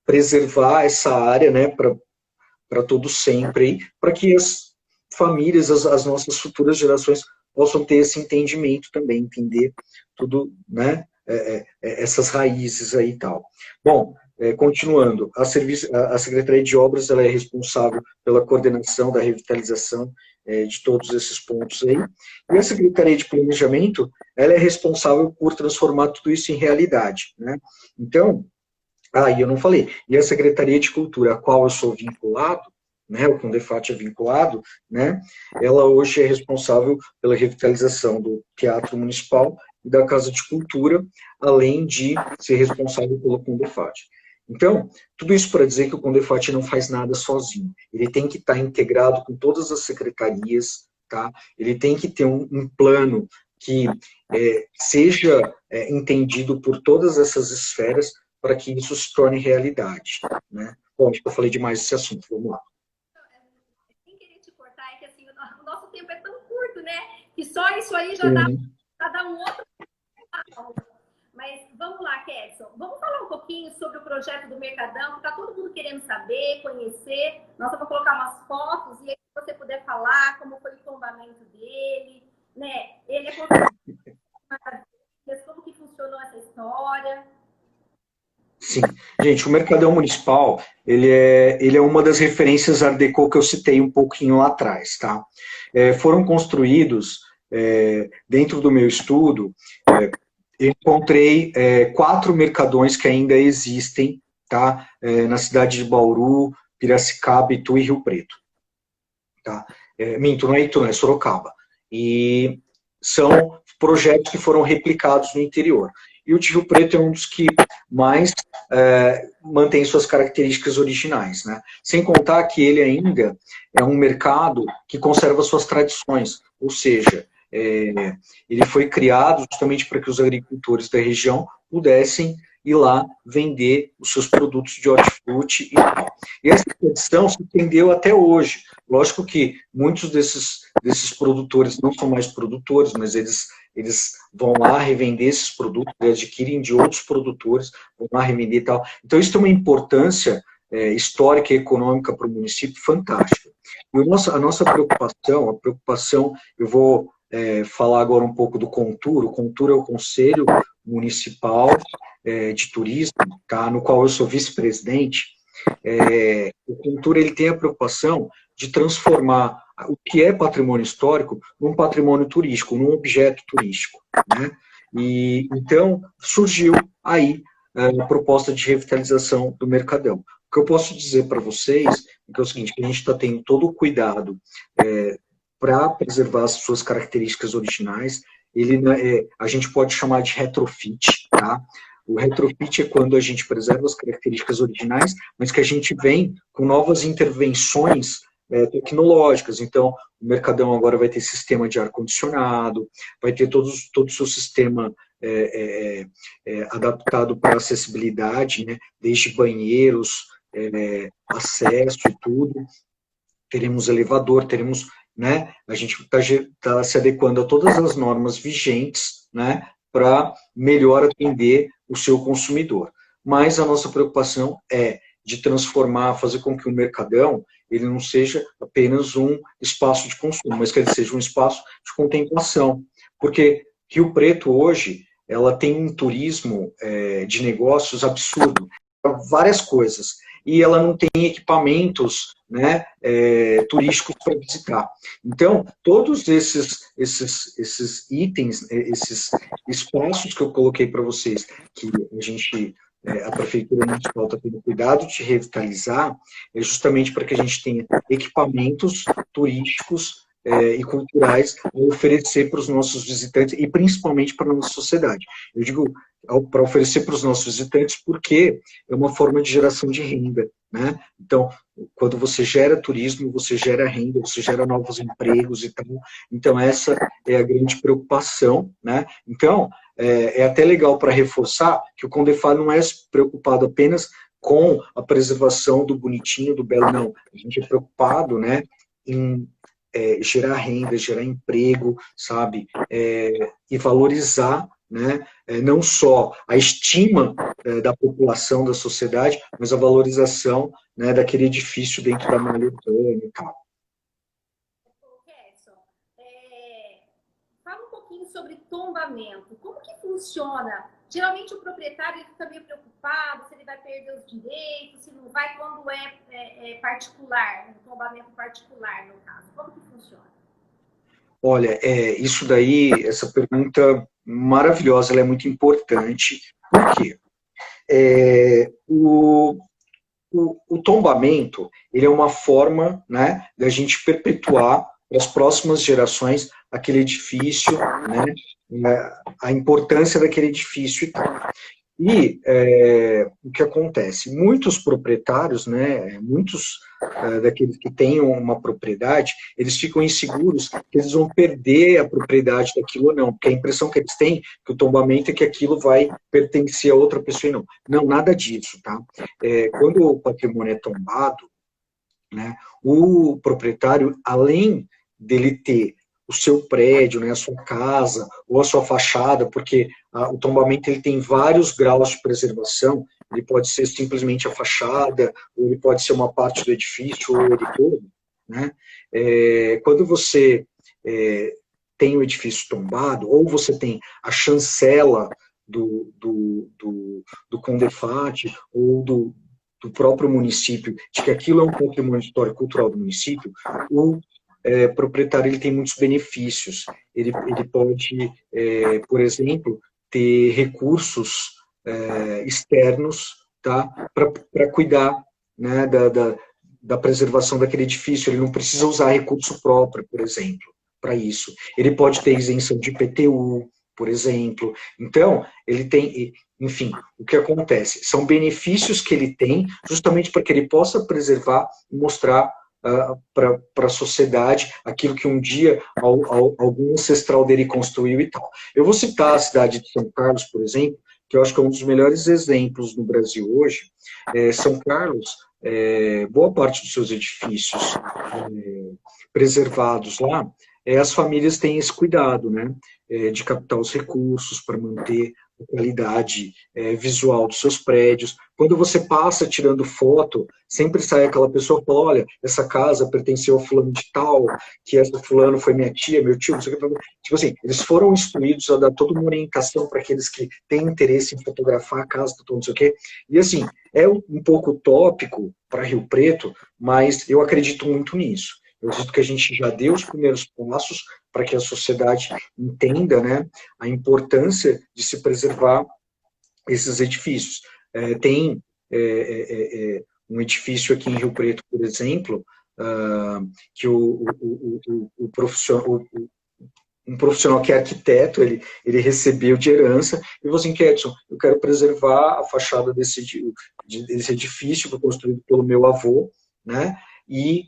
preservar essa área, né, para todo sempre, para que as famílias, as nossas futuras gerações possam ter esse entendimento também, entender tudo, né, essas raízes aí e tal. Bom, continuando, a Secretaria de Obras ela é responsável pela coordenação da revitalização de todos esses pontos aí, e a Secretaria de Planejamento ela é responsável por transformar tudo isso em realidade, né? Então, e eu não falei, e a Secretaria de Cultura, a qual eu sou vinculado, né, o Condefat é vinculado, né, ela hoje é responsável pela revitalização do Teatro Municipal e da Casa de Cultura, além de ser responsável pelo Condefat. Então, tudo isso para dizer que o Condefat não faz nada sozinho. Ele tem que estar integrado com todas as secretarias, tá? Ele tem que ter um plano que seja entendido por todas essas esferas para que isso se torne realidade, né? Bom, acho que eu falei demais desse assunto, vamos lá. Sem querer te cortar, é que assim, o nosso tempo é tão curto, né? Que só isso aí já dá um outro. Mas vamos lá, Kedson. Vamos falar um pouquinho sobre o projeto do Mercadão, que está todo mundo querendo saber, conhecer. Nós vamos colocar umas fotos e aí, se você puder falar como foi o tombamento dele, né? Ele é como que funcionou essa história. Sim. Gente, o Mercadão Municipal, ele é uma das referências Art Deco que eu citei um pouquinho lá atrás, tá? Foram construídos, dentro do meu estudo, encontrei 4 mercadões que ainda existem, tá? Na cidade de Bauru, Piracicaba, Itu e Rio Preto. Tá? Minto, não é Itu, é Sorocaba. E são projetos que foram replicados no interior. E o de Rio Preto é um dos que mais mantém suas características originais, né? Sem contar que ele ainda é um mercado que conserva suas tradições, ou seja, ele foi criado justamente para que os agricultores da região pudessem ir lá vender os seus produtos de hortifruti e tal. E essa tradição se estendeu até hoje. Lógico que muitos desses produtores não são mais produtores, mas eles vão lá revender esses produtos, adquirem de outros produtores, vão lá revender e tal. Então isso tem uma importância histórica e econômica para o município fantástica. E a nossa preocupação, eu vou falar agora um pouco do Contur. O Contur é o Conselho Municipal de Turismo, tá, no qual eu sou vice-presidente. O Contur ele tem a preocupação de transformar o que é patrimônio histórico num patrimônio turístico, num objeto turístico, né? E então surgiu aí a proposta de revitalização do Mercadão. O que eu posso dizer para vocês é o seguinte, que a gente está tendo todo o cuidado para preservar as suas características originais. A gente pode chamar de retrofit, tá? O retrofit é quando a gente preserva as características originais, mas que a gente vem com novas intervenções tecnológicas. Então, o Mercadão agora vai ter sistema de ar-condicionado, vai ter todo o seu sistema adaptado para acessibilidade, né? Desde banheiros, acesso e tudo. Teremos elevador, teremos, né? A gente está se adequando a todas as normas vigentes, né? Para melhor atender o seu consumidor. Mas a nossa preocupação é de transformar, fazer com que o Mercadão ele não seja apenas um espaço de consumo, mas que ele seja um espaço de contemplação. Porque Rio Preto hoje, ela tem um turismo de negócios absurdo, várias coisas, e ela não tem equipamentos, né, turísticos para visitar. Então, todos esses itens, esses espaços que eu coloquei para vocês, que a Prefeitura Municipal está tendo cuidado de revitalizar, é justamente para que a gente tenha equipamentos turísticos e culturais a oferecer para os nossos visitantes e principalmente para a nossa sociedade. Eu digo para oferecer para os nossos visitantes porque é uma forma de geração de renda, né? Então, quando você gera turismo, você gera renda, você gera novos empregos e tal. Então, essa é a grande preocupação, né? Então, é até legal para reforçar que o Condefat não é preocupado apenas com a preservação do bonitinho, do belo, não. A gente é preocupado, né, em gerar renda, gerar emprego, sabe? E valorizar, né, não só a estima da população, da sociedade, mas a valorização, né, daquele edifício dentro da malha urbana e tal. Edson, fala um pouquinho sobre tombamento. Como que funciona? Geralmente o proprietário ele fica meio preocupado se ele vai perder os direitos, se não vai, quando é particular, um tombamento particular, no caso. Como que funciona? Olha, isso daí, essa pergunta maravilhosa, ela é muito importante. Por quê? O tombamento, ele é uma forma, né, da gente perpetuar para as próximas gerações aquele edifício, né, a importância daquele edifício e tal. E o que acontece? Muitos proprietários, né, muitos daqueles que têm uma propriedade, eles ficam inseguros que eles vão perder a propriedade daquilo ou não, porque a impressão que eles têm que o tombamento é que aquilo vai pertencer a outra pessoa e não. Não, nada disso, tá? Quando o patrimônio é tombado, né, o proprietário, além dele ter o seu prédio, né, a sua casa, ou a sua fachada, porque o tombamento ele tem vários graus de preservação, ele pode ser simplesmente a fachada, ou ele pode ser uma parte do edifício, ou ele todo, né? Quando você tem o edifício tombado, ou você tem a chancela do Condefat, ou do próprio município, de que aquilo é um patrimônio histórico cultural do município, o proprietário ele tem muitos benefícios. Ele pode, por exemplo, ter recursos externos, tá, para cuidar, né, da preservação daquele edifício. Ele não precisa usar recurso próprio, por exemplo, para isso. Ele pode ter isenção de IPTU, por exemplo. Então, ele tem, enfim, o que acontece? São benefícios que ele tem justamente para que ele possa preservar e mostrar para a sociedade aquilo que um dia algum ancestral dele construiu e tal. Eu vou citar a cidade de São Carlos, por exemplo, que eu acho que é um dos melhores exemplos no Brasil hoje. São Carlos, boa parte dos seus edifícios preservados lá, as famílias têm esse cuidado, né, de captar os recursos para manter a qualidade visual dos seus prédios. Quando você passa tirando foto, sempre sai aquela pessoa que fala, olha, essa casa pertenceu ao fulano de tal, que essa fulano foi minha tia, meu tio, não sei o que. Tipo assim, eles foram instruídos a dar toda uma orientação para aqueles que têm interesse em fotografar a casa, não sei o quê. E assim, é um pouco utópico para Rio Preto, mas eu acredito muito nisso. Eu acredito que a gente já deu os primeiros passos para que a sociedade entenda, né, a importância de se preservar esses edifícios. Tem um edifício aqui em Rio Preto, por exemplo, que um profissional que é arquiteto, ele recebeu de herança, e falou assim, Edson, eu quero preservar a fachada desse edifício, que foi construído pelo meu avô, né, e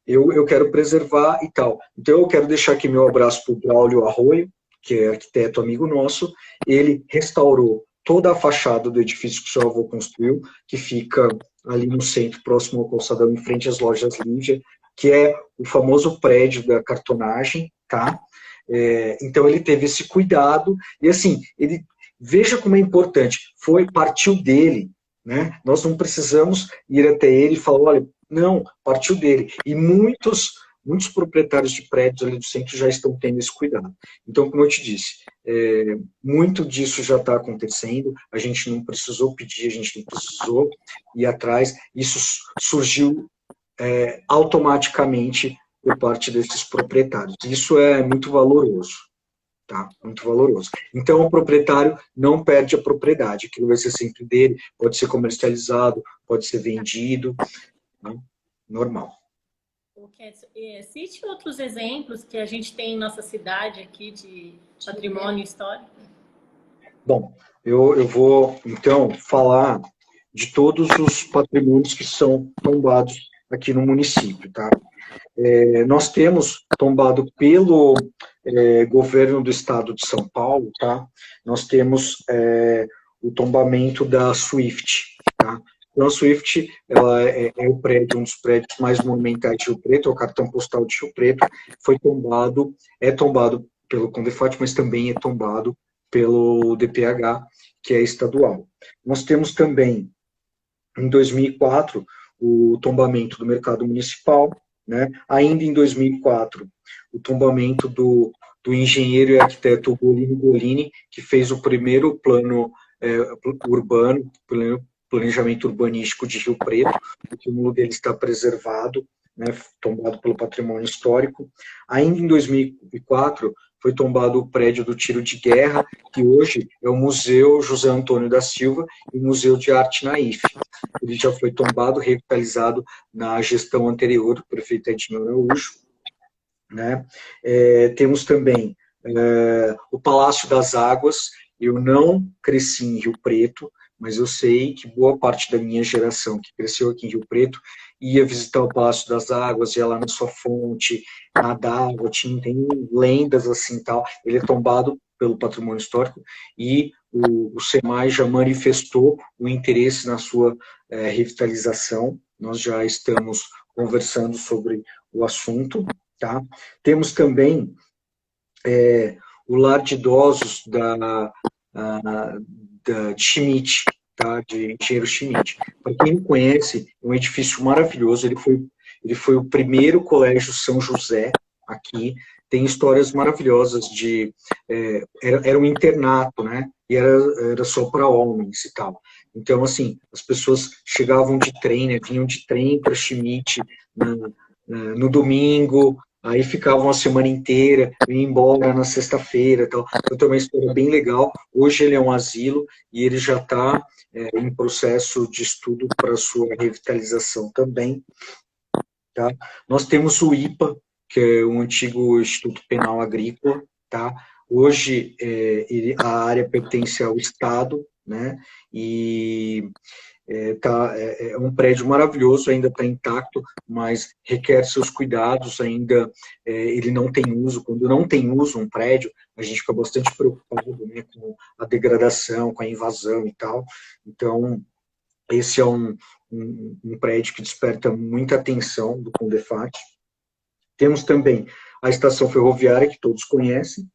eu quero preservar e tal. Então, eu quero deixar aqui meu abraço para o Braulio Arroio, que é arquiteto amigo nosso. Ele restaurou toda a fachada do edifício que o seu avô construiu, que fica ali no centro, próximo ao calçadão, em frente às lojas Lívia, que é o famoso prédio da cartonagem, tá? Então, ele teve esse cuidado, e assim, veja como é importante, partiu dele, né? Nós não precisamos ir até ele e falar, olha, não, partiu dele. E muitos proprietários de prédios ali do centro já estão tendo esse cuidado. Então, como eu te disse, muito disso já está acontecendo, a gente não precisou pedir, a gente não precisou ir atrás, isso surgiu automaticamente por parte desses proprietários. Isso é muito valoroso. Tá? Muito valoroso. Então, o proprietário não perde a propriedade, aquilo vai ser sempre dele, pode ser comercializado, pode ser vendido, né? Normal. Existem outros exemplos que a gente tem em nossa cidade aqui de patrimônio histórico? Bom, eu vou, então, falar de todos os patrimônios que são tombados aqui no município, tá? Nós temos tombado pelo governo do estado de São Paulo, tá? Nós temos o tombamento da Swift, tá? Então, a Swift, ela é o prédio, um dos prédios mais monumentais de Rio Preto, é o cartão postal de Rio Preto, é tombado pelo Condefat, mas também é tombado pelo DPH, que é estadual. Nós temos também, em 2004, o tombamento do mercado municipal, né? Ainda em 2004, o tombamento do engenheiro e arquiteto Ugolino Golini, que fez o primeiro plano urbano, planejamento urbanístico de Rio Preto. O túmulo dele está preservado, né, tombado pelo patrimônio histórico. Ainda em 2004, foi tombado o prédio do Tiro de Guerra, que hoje é o Museu José Antônio da Silva e Museu de Arte Naif. Ele já foi tombado, revitalizado na gestão anterior do prefeito Edinho Araújo, né? Temos também o Palácio das Águas. Eu não cresci em Rio Preto, mas eu sei que boa parte da minha geração que cresceu aqui em Rio Preto ia visitar o Palácio das Águas, ia lá na sua fonte, nadava, tem lendas assim tal. Ele é tombado pelo patrimônio histórico e o SEMAI já manifestou o interesse na sua revitalização. Nós já estamos conversando sobre o assunto, tá? Temos também o lar de idosos de Schmidt, tá? De engenheiro Schmidt. Para quem não conhece, é um edifício maravilhoso. Ele foi o primeiro colégio São José aqui. Tem histórias maravilhosas era um internato, né? E era só para homens e tal. Então, assim, as pessoas chegavam de trem, né? Vinham de trem para Schmidt no domingo, aí ficavam a semana inteira, iam embora na sexta-feira. Então, tem uma história bem legal. Hoje ele é um asilo e ele já está em processo de estudo para sua revitalização também. Tá? Nós temos o IPA, que é o antigo Instituto Penal Agrícola. Tá? Hoje a área pertence ao Estado, né? E é um prédio maravilhoso, ainda está intacto, mas requer seus cuidados, ainda ele não tem uso. Quando não tem uso um prédio, a gente fica bastante preocupado, né, com a degradação, com a invasão e tal. Então, esse é um prédio que desperta muita atenção do Condefat. Temos também a estação ferroviária, que todos conhecem,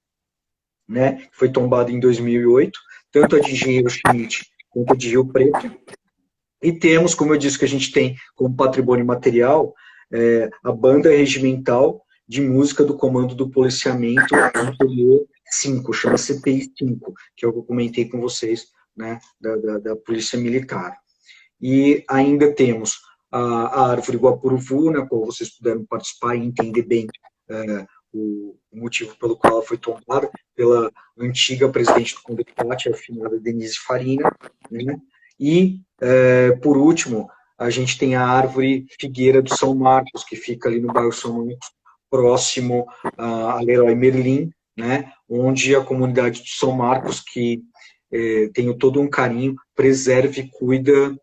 né, que foi tombada em 2008, tanto a de Engenheiro Schmidt quanto a de Rio Preto. E temos, como eu disse, que a gente tem como patrimônio material a banda regimental de música do Comando do Policiamento Interior 5, chama CPI 5, que é o que eu comentei com vocês, né, da Polícia Militar. E ainda temos a árvore Guapuruvu, na qual vocês puderam participar e entender bem o motivo pelo qual ela foi tombada, pela antiga presidente do Condefat, a finada Denise Farina, né? E, por último, a gente tem a árvore Figueira do São Marcos, que fica ali no bairro São Marcos, próximo a Leroy Merlin, né, onde a comunidade de São Marcos, que tem todo um carinho, preserva e cuida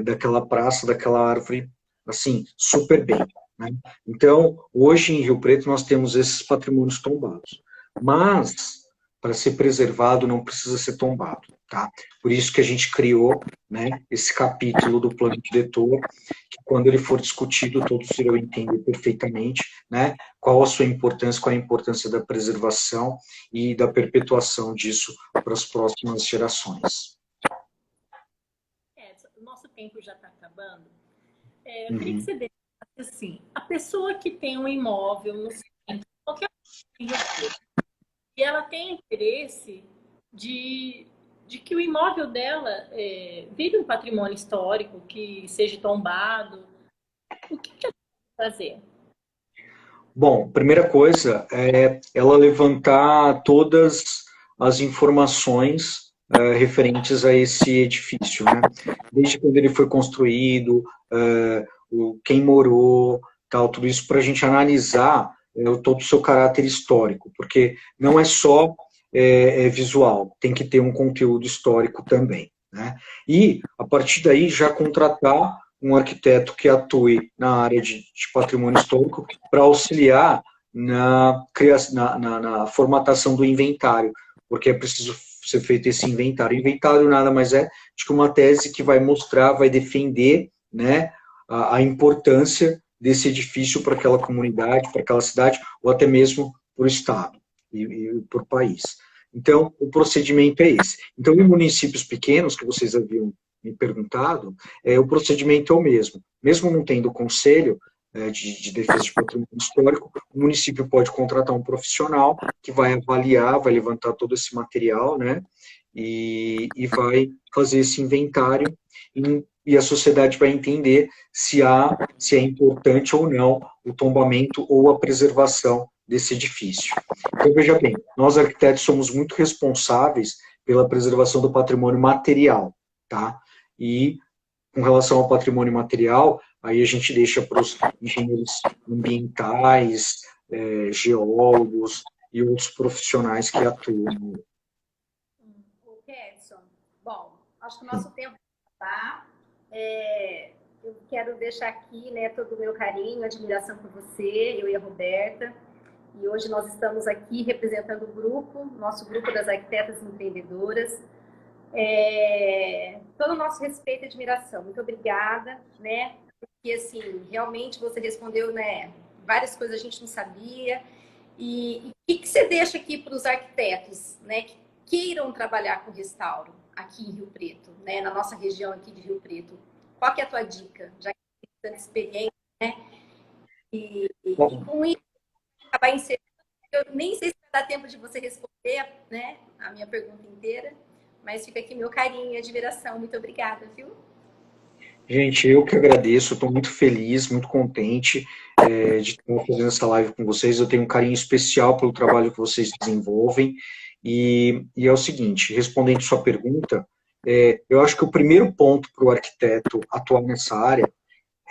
daquela praça, daquela árvore, assim, super bem. Né? Então, hoje em Rio Preto nós temos esses patrimônios tombados. Mas, para ser preservado, não precisa ser tombado. Tá? Por isso que a gente criou, né, esse capítulo do plano diretor, que quando ele for discutido, todos irão entender perfeitamente, né, qual a sua importância, qual a importância da preservação e da perpetuação disso para as próximas gerações. O nosso tempo já está acabando. Eu queria que você deixasse assim, a pessoa que tem um imóvel no centro, qualquer coisa, e ela tem interesse de que o imóvel dela vire um patrimônio histórico, que seja tombado, o que ela vai fazer? Bom, primeira coisa é ela levantar todas as informações referentes a esse edifício, né? Desde quando ele foi construído, quem morou, tal, tudo isso para a gente analisar todo o seu caráter histórico, porque não é só visual, tem que ter um conteúdo histórico também, né? E, a partir daí, já contratar um arquiteto que atue na área de patrimônio histórico para auxiliar na formatação do inventário, porque é preciso ser feito esse inventário. Inventário nada mais é de que uma tese que vai mostrar, vai defender, né, a importância desse edifício para aquela comunidade, para aquela cidade, ou até mesmo para o Estado e por país. Então, o procedimento é esse. Então, em municípios pequenos, que vocês haviam me perguntado, o procedimento é o mesmo. Mesmo não tendo conselho de defesa de patrimônio histórico, o município pode contratar um profissional que vai avaliar, vai levantar todo esse material, né, e vai fazer esse inventário, e a sociedade vai entender se é importante ou não o tombamento ou a preservação desse edifício. Então, veja bem, nós arquitetos somos muito responsáveis pela preservação do patrimônio material, tá? E, com relação ao patrimônio material, aí a gente deixa para os engenheiros ambientais, geólogos e outros profissionais que atuam. O Kedson, bom, acho que o nosso tempo está. Eu quero deixar aqui, né, todo o meu carinho, admiração por você, eu e a Roberta. E hoje nós estamos aqui representando o grupo, nosso grupo das arquitetas empreendedoras. Todo o nosso respeito e admiração. Muito obrigada, né? Porque, assim, realmente você respondeu, né, várias coisas a gente não sabia. E o que você deixa aqui para os arquitetos, né, que queiram trabalhar com restauro aqui em Rio Preto, né, na nossa região aqui de Rio Preto? Qual que é a tua dica? Já que tem tanta experiência, né? E com isso, acabar encerrando, eu nem sei se vai dar tempo de você responder, né, a minha pergunta inteira, mas fica aqui meu carinho e admiração. Muito obrigada, viu? Gente, eu que agradeço, estou muito feliz, muito contente de estar fazendo essa live com vocês. Eu tenho um carinho especial pelo trabalho que vocês desenvolvem. E é o seguinte, respondendo sua pergunta, eu acho que o primeiro ponto para o arquiteto atuar nessa área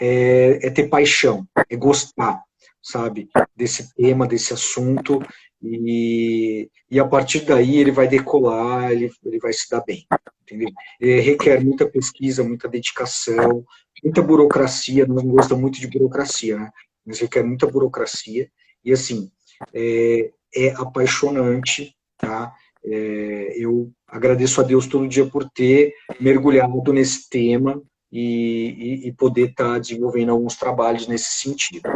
é ter paixão, é gostar, sabe, desse tema, desse assunto, e a partir daí ele vai decolar, ele vai se dar bem, entendeu? Requer muita pesquisa, muita dedicação, muita burocracia, nós não gostamos muito de burocracia, né? Mas requer muita burocracia, e assim, é apaixonante, tá? Eu agradeço a Deus todo dia por ter mergulhado nesse tema, e poder estar desenvolvendo alguns trabalhos nesse sentido.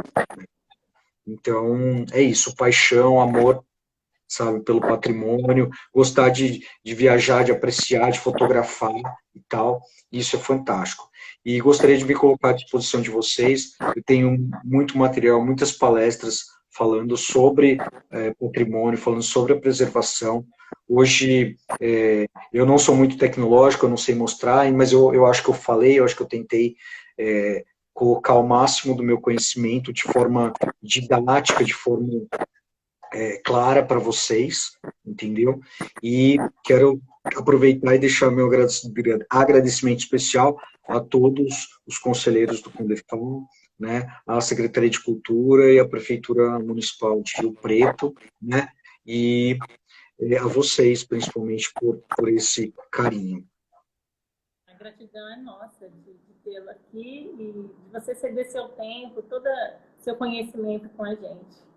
Então, é isso, paixão, amor, sabe, pelo patrimônio, gostar de viajar, de apreciar, de fotografar e tal, isso é fantástico. E gostaria de me colocar à disposição de vocês, eu tenho muito material, muitas palestras falando sobre patrimônio, falando sobre a preservação. Hoje, eu não sou muito tecnológico, eu não sei mostrar, mas eu acho que eu falei, eu acho que eu tentei colocar o máximo do meu conhecimento de forma didática, de forma clara para vocês, entendeu? E quero aproveitar e deixar meu agradecimento especial a todos os conselheiros do Condefam, né, a Secretaria de Cultura e a Prefeitura Municipal de Rio Preto, né, e a vocês, principalmente, por esse carinho. A gratidão é nossa de tê-lo aqui e de você ceder seu tempo, todo seu conhecimento com a gente.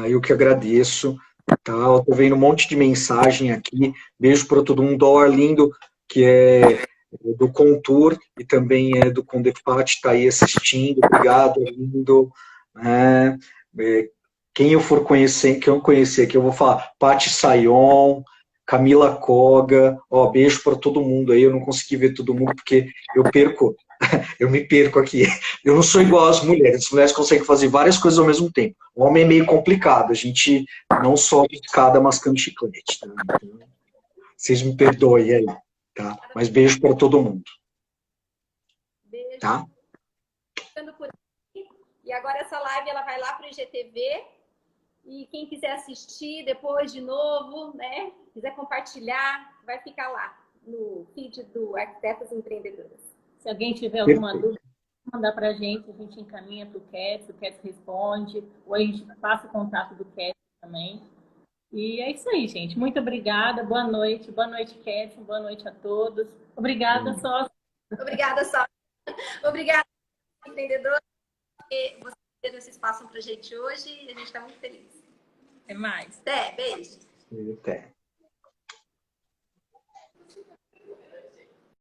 Eu que agradeço, tá? Eu tô vendo um monte de mensagem aqui, beijo para todo mundo, o Arlindo, que é do Contour e também é do Condefat, está aí assistindo, obrigado, Arlindo. Quem eu for conhecer, que eu conhecer aqui, eu vou falar, Pati Sayon, Camila Koga, beijo para todo mundo aí, eu não consegui ver todo mundo porque eu me perco aqui. Eu não sou igual às mulheres conseguem fazer várias coisas ao mesmo tempo. O homem é meio complicado, a gente não sobe escada mascando chiclete, tá? Então, vocês me perdoem aí, tá? Mas beijo para todo mundo. Beijo. Tá? E agora essa live ela vai lá para o IGTV. E quem quiser assistir depois de novo, né? Quiser compartilhar, vai ficar lá no feed do Arquitetas Empreendedoras. Se alguém tiver alguma dúvida, mandar para a gente encaminha para o Kedson responde, ou a gente passa o contato do Kedson também. E é isso aí, gente. Muito obrigada. Boa noite. Boa noite, Kedson. Boa noite a todos. Obrigada, sócio. Obrigada, só. Obrigada, empreendedor, que vocês deram esse espaço para a gente hoje e a gente está muito feliz. Até mais. Até, beijo. Até.